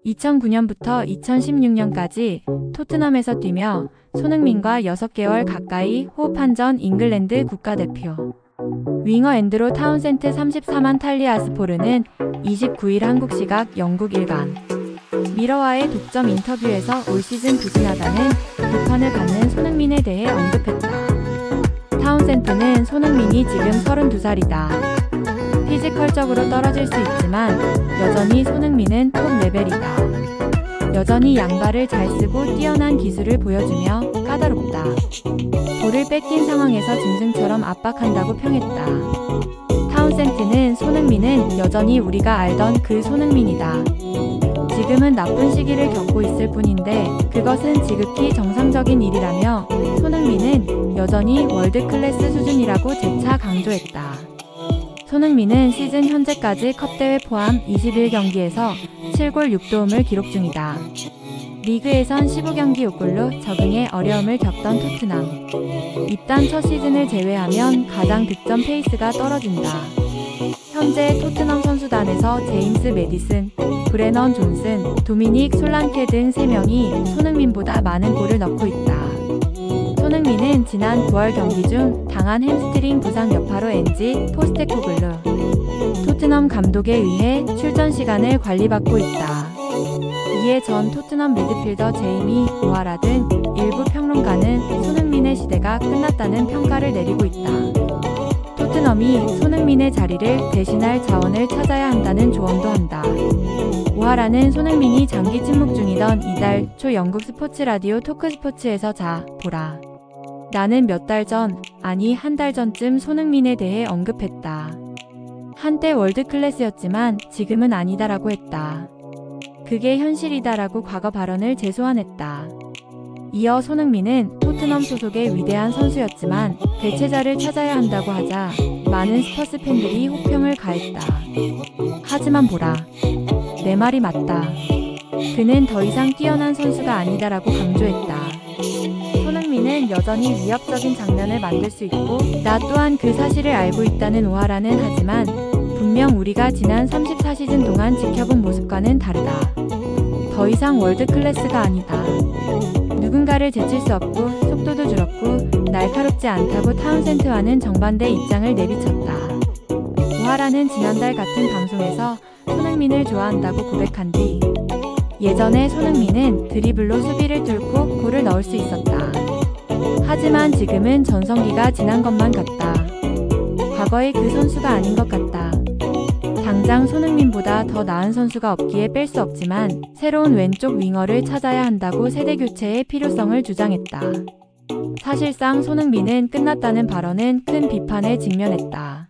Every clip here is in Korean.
2009년부터 2016년까지 토트넘에서 뛰며 손흥민과 6개월 가까이 호흡한 전 잉글랜드 국가대표. 윙어 앤드로 타운센트 34만 탈리아스포르는 29일 한국 시각 영국 일간 미러와의 독점 인터뷰에서 올 시즌 부진하다는 비판을 받는 손흥민에 대해 언급했다. 타운센트는 손흥민이 지금 32살이다. 피지컬적으로 떨어질 수 있지만 여전히 손흥민은 톱 레벨이다. 여전히 양발을 잘 쓰고 뛰어난 기술을 보여주며 까다롭다. 볼을 뺏긴 상황에서 짐승처럼 압박한다고 평했다. 타운센트는 손흥민은 여전히 우리가 알던 그 손흥민이다. 지금은 나쁜 시기를 겪고 있을 뿐인데 그것은 지극히 정상적인 일이라며 손흥민은 여전히 월드클래스 수준이라고 재차 강조했다. 손흥민은 시즌 현재까지 컵대회 포함 21경기에서 7골 6도움을 기록 중이다. 리그에선 15경기 6골로 적응에 어려움을 겪던 토트넘. 입단 첫 시즌을 제외하면 가장 득점 페이스가 떨어진다. 현재 토트넘 선수단에서 제임스 매디슨, 브레넌 존슨, 도미닉 솔랑케 등 3명이 손흥민보다 많은 골을 넣고 있다. 손흥민은 지난 9월 경기 중 당한 햄스트링 부상 여파로 엔지 포스테코글루 토트넘 감독에 의해 출전 시간을 관리받고 있다. 이에 전 토트넘 미드필더 제이미 오하라 등 일부 평론가는 손흥민의 시대가 끝났다는 평가를 내리고 있다. 토트넘이 손흥민의 자리를 대신할 자원을 찾아야 한다는 조언도 한다. 오하라는 손흥민이 장기 침묵 중이던 이달 초 영국 스포츠 라디오 토크스포츠에서 자, 보라. 나는 몇 달 전, 아니 한 달 전쯤 손흥민에 대해 언급했다. 한때 월드클래스였지만 지금은 아니다라고 했다. 그게 현실이다라고 과거 발언을 재소환했다. 이어 손흥민은 토트넘 소속의 위대한 선수였지만 대체자를 찾아야 한다고 하자 많은 스퍼스 팬들이 호평을 가했다. 하지만 보라. 내 말이 맞다. 그는 더 이상 뛰어난 선수가 아니다라고 강조했다. 손흥민은 여전히 위협적인 장면을 만들 수 있고 나 또한 그 사실을 알고 있다는 오하라는 하지만 분명 우리가 지난 34시즌 동안 지켜본 모습과는 다르다. 더 이상 월드클래스가 아니다. 누군가를 제칠 수 없고 속도도 줄었고 날카롭지 않다고 타운센트와는 정반대 입장을 내비쳤다. 오하라는 지난달 같은 방송에서 손흥민을 좋아한다고 고백한 뒤 예전에 손흥민은 드리블로 수비를 뚫고 골을 넣을 수 있었다. 하지만 지금은 전성기가 지난 것만 같다. 과거의 그 선수가 아닌 것 같다. 당장 손흥민보다 더 나은 선수가 없기에 뺄 수 없지만 새로운 왼쪽 윙어를 찾아야 한다고 세대 교체의 필요성을 주장했다. 사실상 손흥민은 끝났다는 발언은 큰 비판에 직면했다.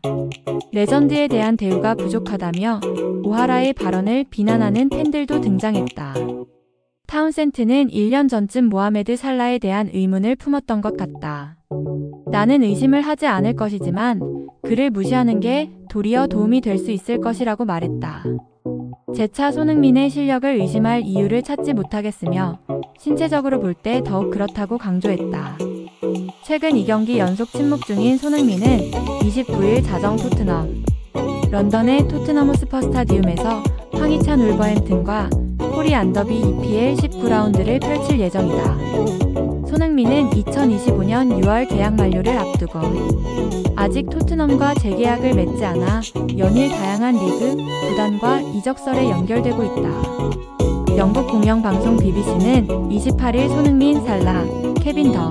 레전드에 대한 대우가 부족하다며 오하라의 발언을 비난하는 팬들도 등장했다. 타운센트는 1년 전쯤 모하메드 살라에 대한 의문을 품었던 것 같다. 나는 의심을 하지 않을 것이지만 그를 무시하는 게 도리어 도움이 될 수 있을 것이라고 말했다. 재차 손흥민의 실력을 의심할 이유를 찾지 못하겠으며 신체적으로 볼 때 더욱 그렇다고 강조했다. 최근 2경기 연속 침묵 중인 손흥민은 29일 자정 토트넘 런던의 토트넘 호스퍼 스타디움에서 황희찬 울버햄튼과 코리 안더비 EPL 19라운드를 펼칠 예정이다. 손흥민은 2025년 6월 계약 만료를 앞두고 아직 토트넘과 재계약을 맺지 않아 연일 다양한 리그, 구단과 이적설에 연결되고 있다. 영국 공영방송 BBC는 28일 손흥민, 살라, 케빈 더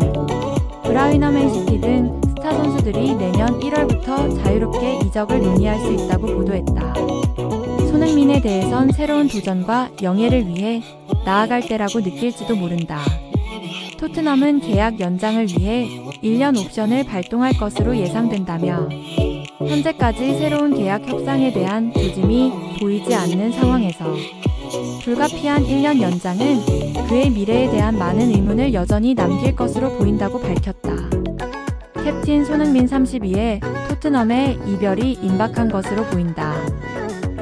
브라위너 맨시티 등 스타 선수들이 내년 1월부터 자유롭게 이적을 논의할 수 있다고 보도했다. 손흥민에 대해선 새로운 도전과 영예를 위해 나아갈 때라고 느낄지도 모른다. 토트넘은 계약 연장을 위해 1년 옵션을 발동할 것으로 예상된다며 현재까지 새로운 계약 협상에 대한 조짐이 보이지 않는 상황에서 불가피한 1년 연장은 그의 미래에 대한 많은 의문을 여전히 남길 것으로 보인다고 밝혔다. 캡틴 손흥민 32의 토트넘의 이별이 임박한 것으로 보인다.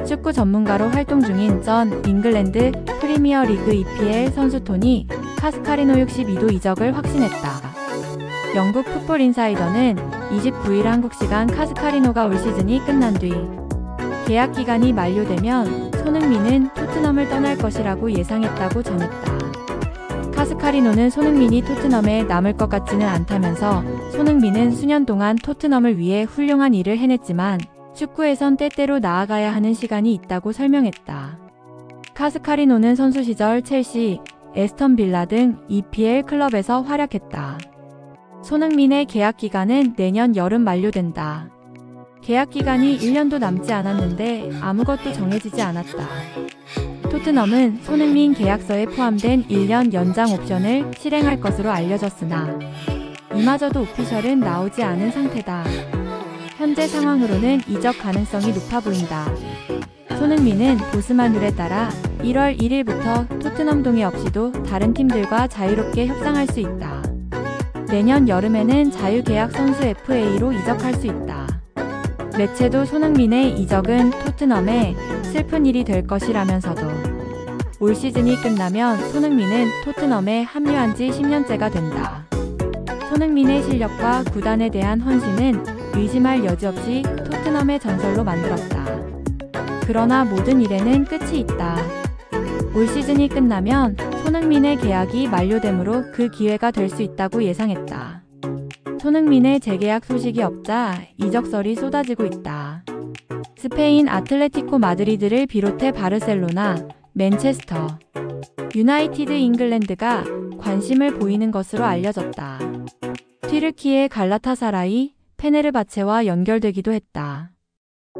축구 전문가로 활동 중인 전 잉글랜드 프리미어리그 EPL 선수 토니 카스카리노 62도 이적을 확신했다. 영국 풋볼 인사이더는 29일 한국 시간 카스카리노가 올 시즌이 끝난 뒤 계약 기간이 만료되면 손흥민은 토트넘을 떠날 것이라고 예상했다고 전했다. 카스카리노는 손흥민이 토트넘에 남을 것 같지는 않다면서 손흥민은 수년 동안 토트넘을 위해 훌륭한 일을 해냈지만 축구에선 때때로 나아가야 하는 시간이 있다고 설명했다. 카스카리노는 선수 시절 첼시, 에스턴 빌라 등 EPL 클럽에서 활약했다. 손흥민의 계약 기간은 내년 여름 만료된다. 계약 기간이 1년도 남지 않았는데 아무것도 정해지지 않았다. 토트넘은 손흥민 계약서에 포함된 1년 연장 옵션을 실행할 것으로 알려졌으나 이마저도 오피셜은 나오지 않은 상태다. 현재 상황으로는 이적 가능성이 높아 보인다. 손흥민은 보스만룰에 따라 1월 1일부터 토트넘 동의 없이도 다른 팀들과 자유롭게 협상할 수 있다. 내년 여름에는 자유계약 선수 FA로 이적할 수 있다. 매체도 손흥민의 이적은 토트넘에 슬픈 일이 될 것이라면서도 올 시즌이 끝나면 손흥민은 토트넘에 합류한 지 10년째가 된다. 손흥민의 실력과 구단에 대한 헌신은 의심할 여지 없이 토트넘의 전설로 만들었다. 그러나 모든 일에는 끝이 있다. 올 시즌이 끝나면 손흥민의 계약이 만료되므로 그 기회가 될 수 있다고 예상했다. 손흥민의 재계약 소식이 없자 이적설이 쏟아지고 있다. 스페인 아틀레티코 마드리드를 비롯해 바르셀로나, 맨체스터 유나이티드 잉글랜드가 관심을 보이는 것으로 알려졌다. 튀르키의 갈라타사라이, 페네르바체와 연결되기도 했다.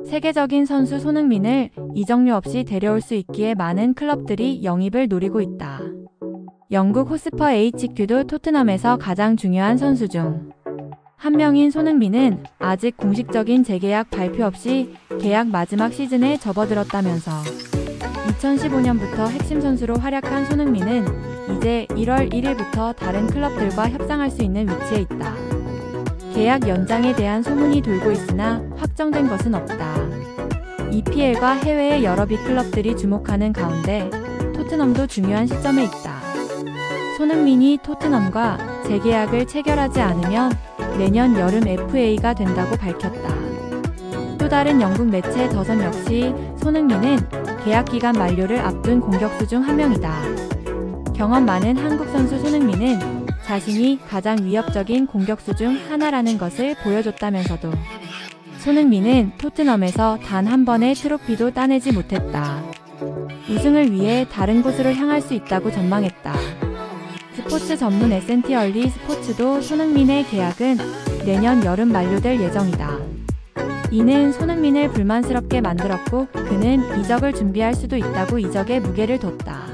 세계적인 선수 손흥민을 이적료 없이 데려올 수 있기에 많은 클럽들이 영입을 노리고 있다. 영국 호스퍼 HQ도 토트넘에서 가장 중요한 선수 중 한 명인 손흥민은 아직 공식적인 재계약 발표 없이 계약 마지막 시즌에 접어들었다면서 2015년부터 핵심 선수로 활약한 손흥민은 이제 1월 1일부터 다른 클럽들과 협상할 수 있는 위치에 있다. 계약 연장에 대한 소문이 돌고 있으나 확정된 것은 없다. EPL과 해외의 여러 빅클럽들이 주목하는 가운데 토트넘도 중요한 시점에 있다. 손흥민이 토트넘과 재계약을 체결하지 않으면 내년 여름 FA가 된다고 밝혔다. 또 다른 영국 매체 더선 역시 손흥민은 계약 기간 만료를 앞둔 공격수 중 한 명이다. 경험 많은 한국 선수 손흥민은 자신이 가장 위협적인 공격수 중 하나라는 것을 보여줬다면서도 손흥민은 토트넘에서 단 한 번의 트로피도 따내지 못했다. 우승을 위해 다른 곳으로 향할 수 있다고 전망했다. 스포츠 전문 S&T 얼리 스포츠도 손흥민의 계약은 내년 여름 만료될 예정이다. 이는 손흥민을 불만스럽게 만들었고 그는 이적을 준비할 수도 있다고 이적에 무게를 뒀다.